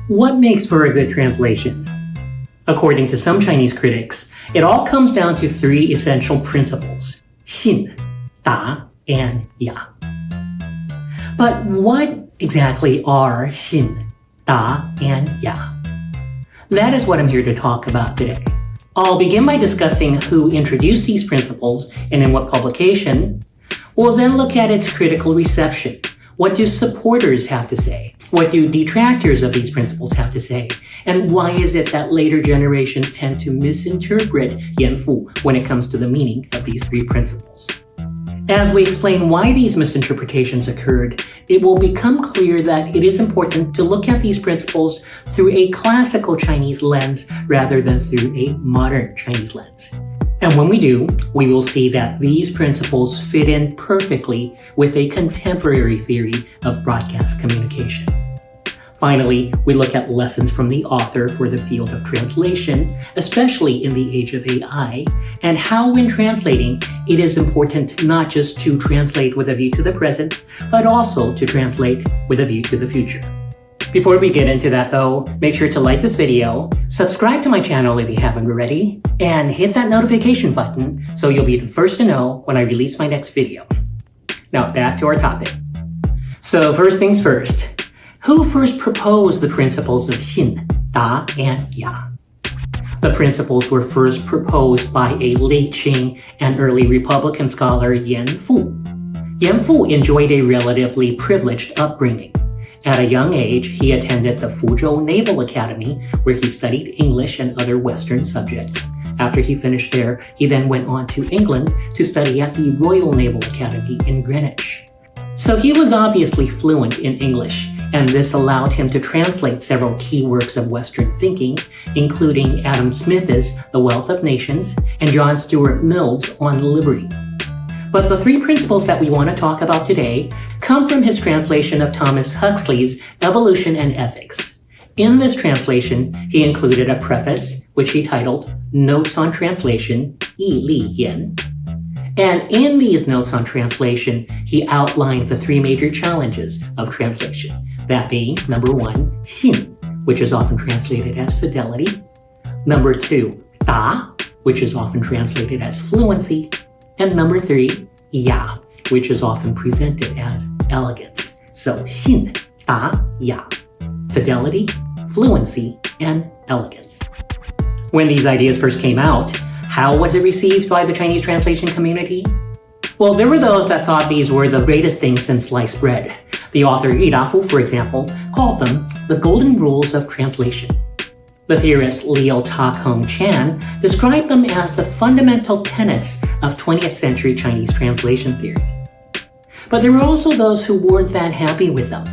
What makes for a good translation? According to some Chinese critics, it all comes down to three essential principles: xin, da, and ya. But what exactly are xin, da, and ya? That is what I'm here to talk about today. I'll begin by discussing who introduced these principles and in what publication. We'll then look at its critical reception. What do supporters have to say? What do detractors of these principles have to say? And why is it that later generations tend to misinterpret YEN FUH when it comes to the meaning of these three principles? As we explain why these misinterpretations occurred, it will become clear that it is important to look at these principles through a classical Chinese lens rather than through a modern Chinese lens. And when we do, we will see that these principles fit in perfectly with a contemporary theory of broadcast communication. Finally, we look at lessons from the author for the field of translation, especially in the age of AI, and how when translating, it is important not just to translate with a view to the present, but also to translate with a view to the future. Before we get into that though, make sure to like this video, subscribe to my channel if you haven't already, and hit that notification button so you'll be the first to know when I release my next video. Now back to our topic. So first things first, who first proposed the principles of xin, da, and ya? The principles were first proposed by a late Qing and early Republican scholar YEN FUH. YEN FUH enjoyed a relatively privileged upbringing. At a young age, he attended the Royal Naval Academy, where he studied English and other Western subjects. After he finished there, he then went on to England to study at the Royal Naval Academy in Greenwich. So he was obviously fluent in English, and this allowed him to translate several key works of Western thinking, including Adam Smith's The Wealth of Nations and John Stuart Mill's On Liberty. But the three principles that we want to talk about today come from his translation of Thomas Huxley's Evolution and Ethics. In this translation, he included a preface, which he titled Notes on Translation, Yi Li Yan. And in these notes on translation, he outlined the three major challenges of translation. That being, number one, xin, which is often translated as fidelity. Number two, da, which is often translated as fluency. And number three, ya, which is often presented as elegance. So xin, da, ya. Fidelity, fluency, and elegance. When these ideas first came out, how was it received by the Chinese translation community? Well, there were those that thought these were the greatest things since sliced bread. The author YEN FUH, for example, called them the golden rules of translation. The theorist Liu Ta-Kung Chan described them as the fundamental tenets of 20th century Chinese translation theory. But there were also those who weren't that happy with them.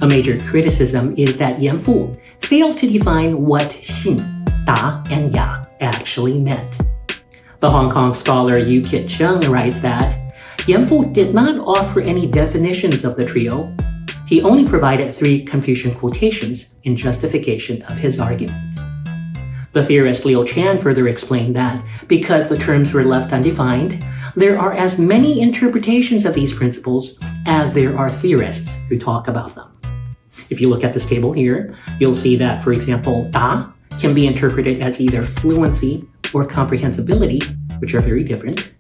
A major criticism is that YEN FUH failed to define what xin, da, and ya actually meant. The Hong Kong scholar Yu Kit Chung writes that YEN FUH did not offer any definitions of the trio. He only provided three Confucian quotations in justification of his argument. The theorist Liu Chan further explained that because the terms were left undefined, there are as many interpretations of these principles as there are theorists who talk about them. If you look at this table here, you'll see that, for example, da can be interpreted as either fluency or comprehensibility, which are very different.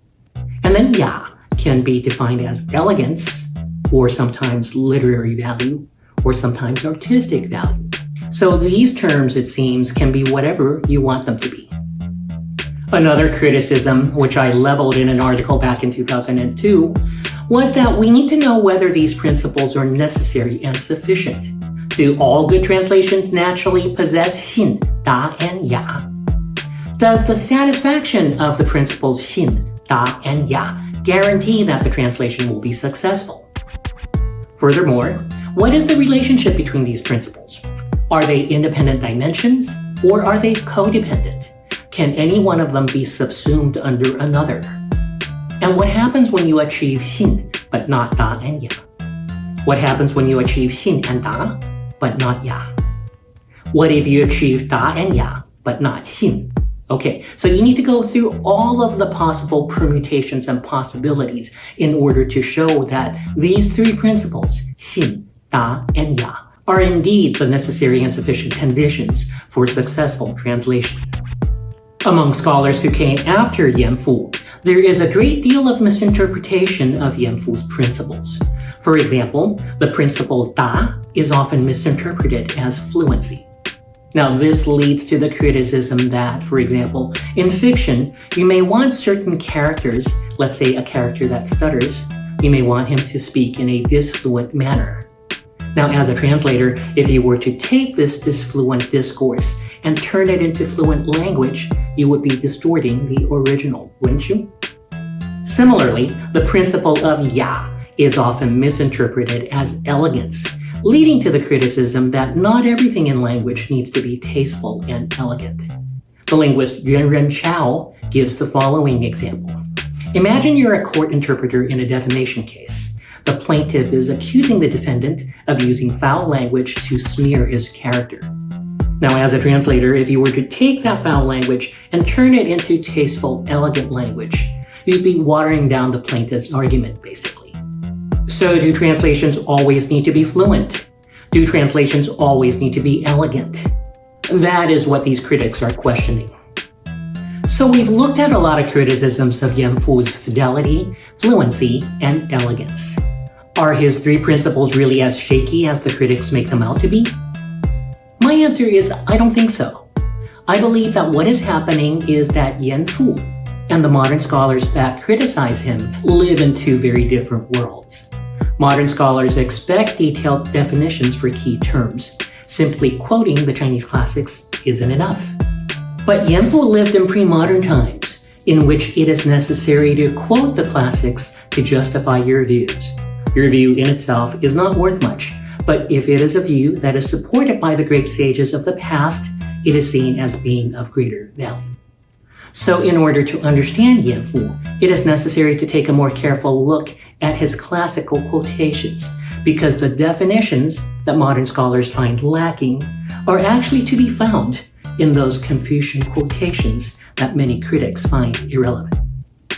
And then ya can be defined as elegance, or sometimes literary value, or sometimes artistic value. So these terms, it seems, can be whatever you want them to be. Another criticism, which I leveled in an article back in 2002, was that we need to know whether these principles are necessary and sufficient. Do all good translations naturally possess xin, da, and ya? Does the satisfaction of the principles xin, da, and ya guarantee that the translation will be successful? Furthermore, what is the relationship between these principles? Are they independent dimensions, or are they codependent? Can any one of them be subsumed under another? And what happens when you achieve xin, but not da and ya? What happens when you achieve xin and da, but not ya? What if you achieve da and ya, but not xin? Okay, so you need to go through all of the possible permutations and possibilities in order to show that these three principles, xin, da, and ya, are indeed the necessary and sufficient conditions for successful translation. Among scholars who came after YEN FUH, there is a great deal of misinterpretation of YEN FUH's principles. For example, the principle da is often misinterpreted as fluency. Now, this leads to the criticism that, for example, in fiction, you may want certain characters, let's say a character that stutters, you may want him to speak in a disfluent manner. Now, as a translator, if you were to take this disfluent discourse and turn it into fluent language, you would be distorting the original, wouldn't you? Similarly, the principle of ya is often misinterpreted as elegance, leading to the criticism that not everything in language needs to be tasteful and elegant. The linguist Wen-chao gives the following example. Imagine you're a court interpreter in a defamation case. The plaintiff is accusing the defendant of using foul language to smear his character. Now, as a translator, if you were to take that foul language and turn it into tasteful, elegant language, you'd be watering down the plaintiff's argument, basically. So do translations always need to be fluent? Do translations always need to be elegant? That is what these critics are questioning. So we've looked at a lot of criticisms of YEN FUH's fidelity, fluency, and elegance. Are his three principles really as shaky as the critics make them out to be? My answer is I don't think so. I believe that what is happening is that YEN FUH and the modern scholars that criticize him live in two very different worlds. Modern scholars expect detailed definitions for key terms. Simply quoting the Chinese classics isn't enough. But YEN FUH lived in pre-modern times, in which it is necessary to quote the classics to justify your views. Your view in itself is not worth much, but if it is a view that is supported by the great sages of the past, it is seen as being of greater value. So in order to understand YEN FUH, it is necessary to take a more careful look at his classical quotations, because the definitions that modern scholars find lacking are actually to be found in those Confucian quotations that many critics find irrelevant.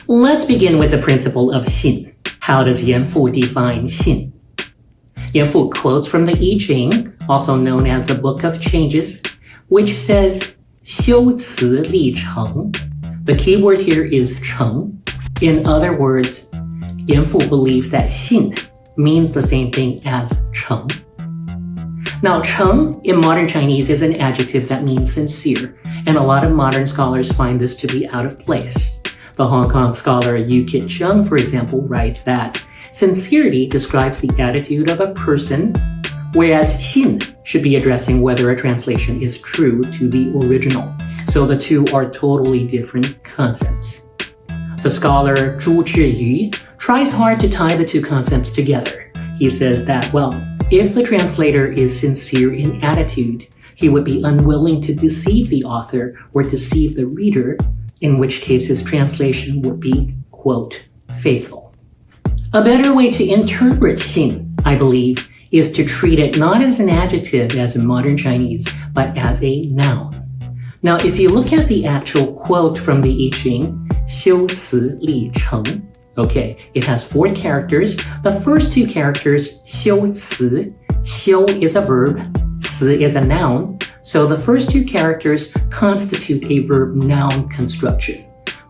Let's begin with the principle of XIN. How does YEN FUH define XIN? YEN FUH quotes from the I Ching, also known as the Book of Changes, which says, 修辞立成. The key word here is 成. In other words, YEN FUH believes that xin means the same thing as 成. Now, 成 in modern Chinese is an adjective that means sincere, and a lot of modern scholars find this to be out of place. The Hong Kong scholar Yu Kit Chung, for example, writes that sincerity describes the attitude of a person, whereas xin should be addressing whether a translation is true to the original. So the two are totally different concepts. The scholar Zhu Zhiyu tries hard to tie the two concepts together. He says that, well, if the translator is sincere in attitude, he would be unwilling to deceive the author or deceive the reader, in which case his translation would be, quote, faithful. A better way to interpret xin, I believe, is to treat it not as an adjective as in modern Chinese, but as a noun. Now, if you look at the actual quote from the I Ching, 修辞立成, okay, it has 4 characters. The first 2 characters, 修辞, 修 is a verb, 辞 is a noun. So the first 2 characters constitute a verb-noun construction,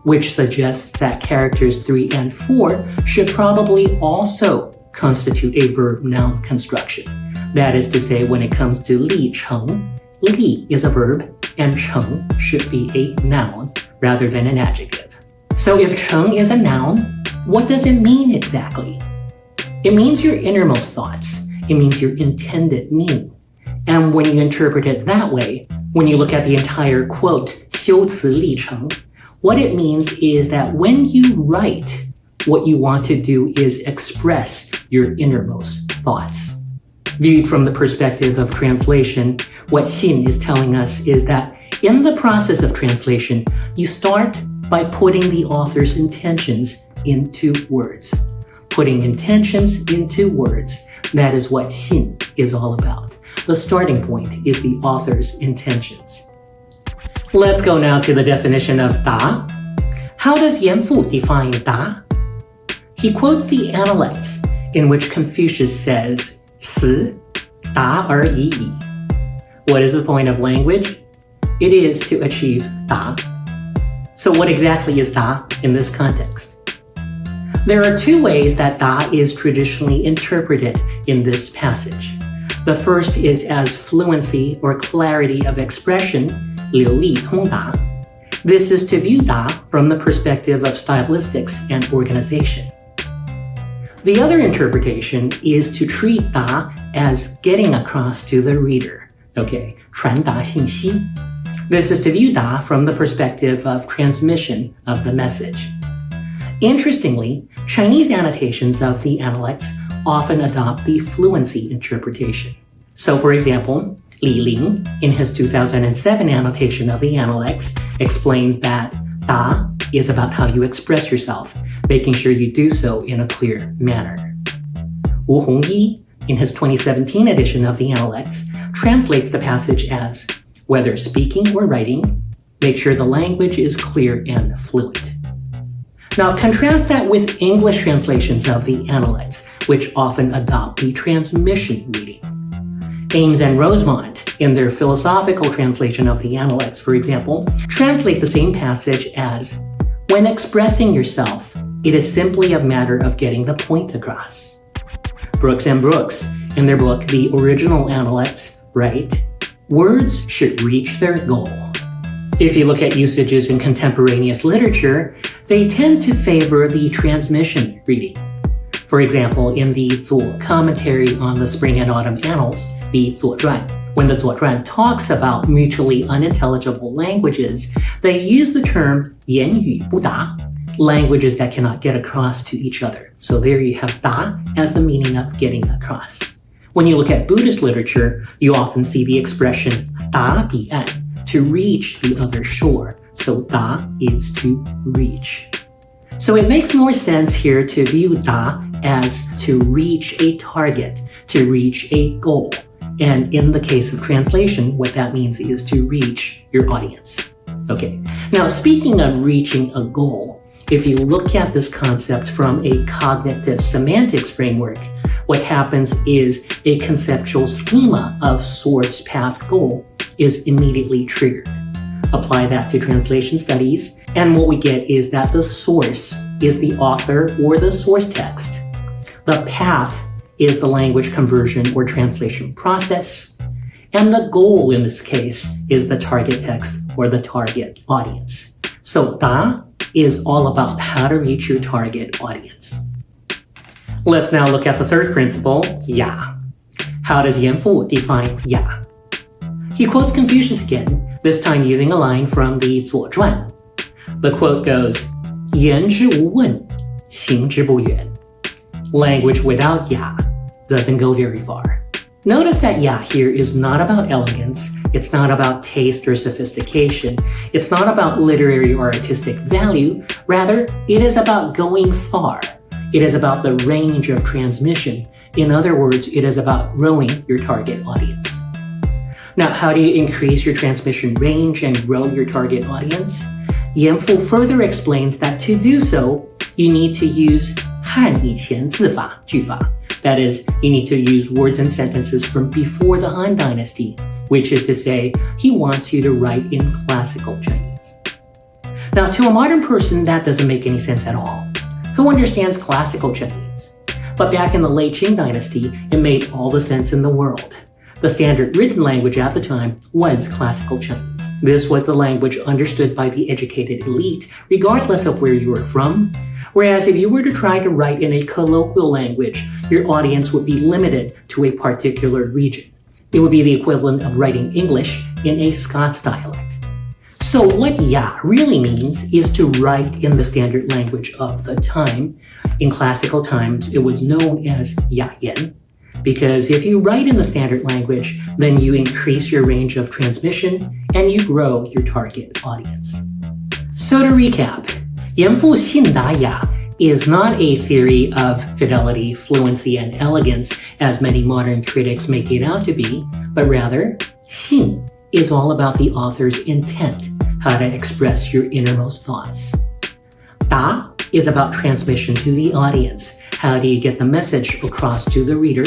which suggests that characters 3 and 4 should probably also constitute a verb-noun construction. That is to say, when it comes to 立成, 立 is a verb, and 成 should be a noun rather than an adjective. So if 成 is a noun, what does it mean exactly? It means your innermost thoughts. It means your intended meaning. And when you interpret it that way, when you look at the entire quote, 修辞立成, what it means is that when you write, what you want to do is express your innermost thoughts. Viewed from the perspective of translation, what xin is telling us is that in the process of translation, you start by putting the author's intentions into words. Putting intentions into words, that is what xin is all about. The starting point is the author's intentions. Let's go now to the definition of da. How does YEN FUH define da? He quotes the Analects, in which Confucius says, 词达而已矣. What is the point of language? It is to achieve 达. So what exactly is 达 in this context? There are two ways that 达 is traditionally interpreted in this passage. The first is as fluency or clarity of expression, 流利通达. This is to view 达 from the perspective of stylistics and organization. The other interpretation is to treat 达 as getting across to the reader. Okay, 传达信息. This is to view 达 from the perspective of transmission of the message. Interestingly, Chinese annotations of the analects often adopt the fluency interpretation. So for example, Li Ling, in his 2007 annotation of the analects, explains that 达 is about how you express yourself, making sure you do so in a clear manner. Wu Hongyi, in his 2017 edition of the analects, translates the passage as, whether speaking or writing, make sure the language is clear and fluent. Now contrast that with English translations of the analects, which often adopt the transmission reading. Ames and Rosemont, in their philosophical translation of the analects, for example, translate the same passage as, when expressing yourself, it is simply a matter of getting the point across. Brooks and Brooks, in their book The Original Analects, write, words should reach their goal. If you look at usages in contemporaneous literature, they tend to favor the transmission reading. For example, in the Zuo commentary on the Spring and Autumn Annals, the Zuo Zhuan, when the Zuo Zhuan talks about mutually unintelligible languages, they use the term 言语不达, languages that cannot get across to each other. So there you have 达 as the meaning of getting across. When you look at Buddhist literature, you often see the expression 达彼岸, to reach the other shore. So 达 is to reach. So it makes more sense here to view 达 as to reach a target, to reach a goal. And in the case of translation, what that means is to reach your audience. Okay, now speaking of reaching a goal, if you look at this concept from a cognitive semantics framework, what happens is a conceptual schema of source, path, goal is immediately triggered. Apply that to translation studies, and what we get is that the source is the author or the source text. The path is the language conversion or translation process, and the goal in this case is the target text or the target audience. So 达 is all about how to reach your target audience. Let's now look at the third principle, 雅. How does YEN FUH define 雅? He quotes Confucius again, this time using a line from the Zuo Zhuan. The quote goes, 言之无问，行之不远. Language without 雅 doesn't go very far. Notice that 雅 here is not about elegance, it's not about taste or sophistication, it's not about literary or artistic value, rather, it is about going far. It is about the range of transmission. In other words, it is about growing your target audience. Now, how do you increase your transmission range and grow your target audience? YEN FUH further explains that to do so, you need to use 汉以前字法, 句法. That is, you need to use words and sentences from before the Han Dynasty, which is to say, he wants you to write in classical Chinese. Now, to a modern person, that doesn't make any sense at all. Who understands classical Chinese? But back in the late Qing Dynasty, it made all the sense in the world. The standard written language at the time was classical Chinese. This was the language understood by the educated elite, regardless of where you were from. Whereas if you were to try to write in a colloquial language, your audience would be limited to a particular region. It would be the equivalent of writing English in a Scots dialect. So what 雅 really means is to write in the standard language of the time. In classical times, it was known as 雅言. Because if you write in the standard language, then you increase your range of transmission and you grow your target audience. So to recap, YEN FUH's 信达雅 is not a theory of fidelity, fluency, and elegance as many modern critics make it out to be, but rather, 信 is all about the author's intent, how to express your innermost thoughts. 达 is about transmission to the audience. How do you get the message across to the reader?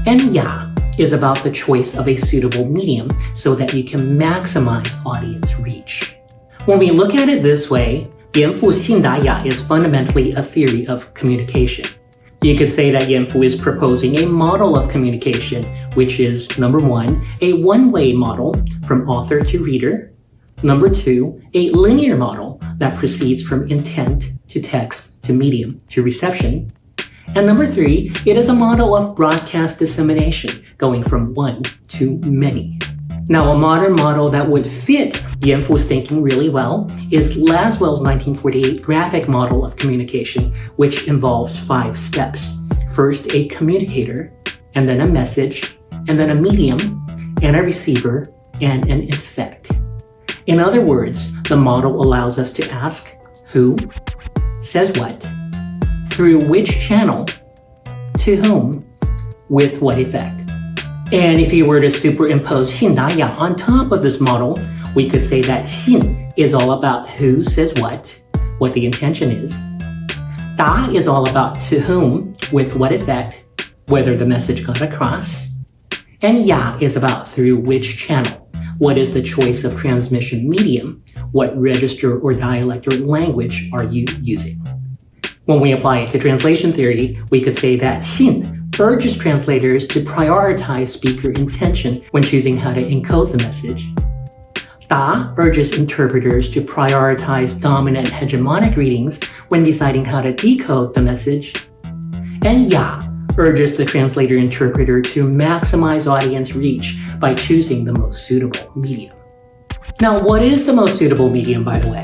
And 雅 is about the choice of a suitable medium so that you can maximize audience reach. When we look at it this way, YEN FUH 信达雅 is fundamentally a theory of communication. You could say that YEN FUH is proposing a model of communication, which is, number one, a one-way model from author to reader. Number two, a linear model that proceeds from intent to text to medium to reception. And number three, it is a model of broadcast dissemination, going from one to many. Now, a modern model that would fit YEN FUH's thinking really well is Laswell's 1948 graphic model of communication, which involves 5 steps. First, a communicator, and then a message, and then a medium, and a receiver, and an effect. In other words, the model allows us to ask who says what, through which channel, to whom, with what effect. And if you were to superimpose 信达雅 on top of this model, we could say that 信 is all about who says what the intention is. 达 is all about to whom, with what effect, whether the message got across. And 雅 is about through which channel, what is the choice of transmission medium, what register or dialect or language are you using. When we apply it to translation theory, we could say that 信 urges translators to prioritize speaker intention when choosing how to encode the message. 达 urges interpreters to prioritize dominant hegemonic readings when deciding how to decode the message. And 雅 urges the translator-interpreter to maximize audience reach by choosing the most suitable medium. Now, what is the most suitable medium, by the way?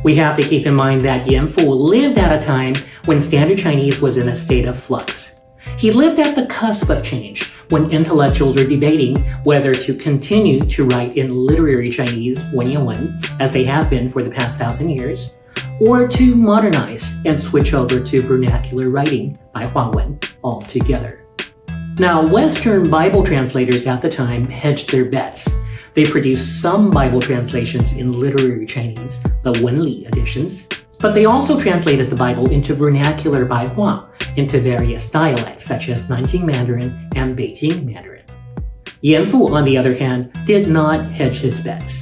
We have to keep in mind that YEN FUH lived at a time when Standard Chinese was in a state of flux. He lived at the cusp of change when intellectuals were debating whether to continue to write in literary Chinese, Wen, as they have been for the past 1,000 years, or to modernize and switch over to vernacular writing by Wen altogether. Now, Western Bible translators at the time hedged their bets. They produced some Bible translations in literary Chinese, the Wenli editions, but they also translated the Bible into vernacular Baihua, into various dialects such as Nanjing Mandarin and Beijing Mandarin. YEN FUH, on the other hand, did not hedge his bets.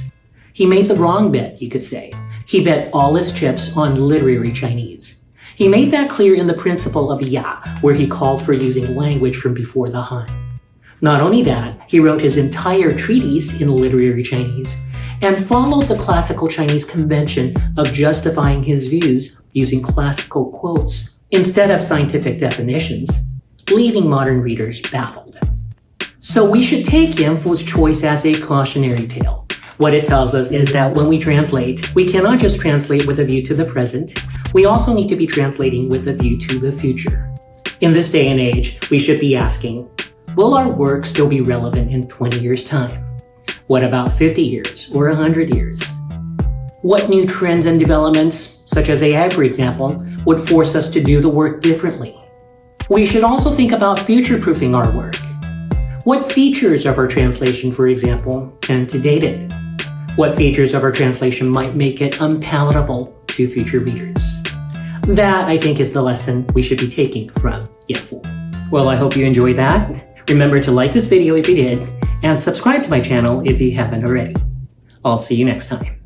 He made the wrong bet, you could say. He bet all his chips on literary Chinese. He made that clear in the principle of Ya, where he called for using language from before the Han. Not only that, he wrote his entire treatise in literary Chinese and followed the classical Chinese convention of justifying his views using classical quotes instead of scientific definitions, leaving modern readers baffled. So we should take YEN FUH's choice as a cautionary tale. What it tells us is that when we translate, we cannot just translate with a view to the present, we also need to be translating with a view to the future. In this day and age, we should be asking, will our work still be relevant in 20 years' time? What about 50 years or 100 years? What new trends and developments, such as AI for example, would force us to do the work differently? We should also think about future-proofing our work. What features of our translation, for example, tend to date it? What features of our translation might make it unpalatable to future readers? That, I think, is the lesson we should be taking from YEN FUH. Well, I hope you enjoyed that. Remember to like this video if you did, and subscribe to my channel if you haven't already. I'll see you next time.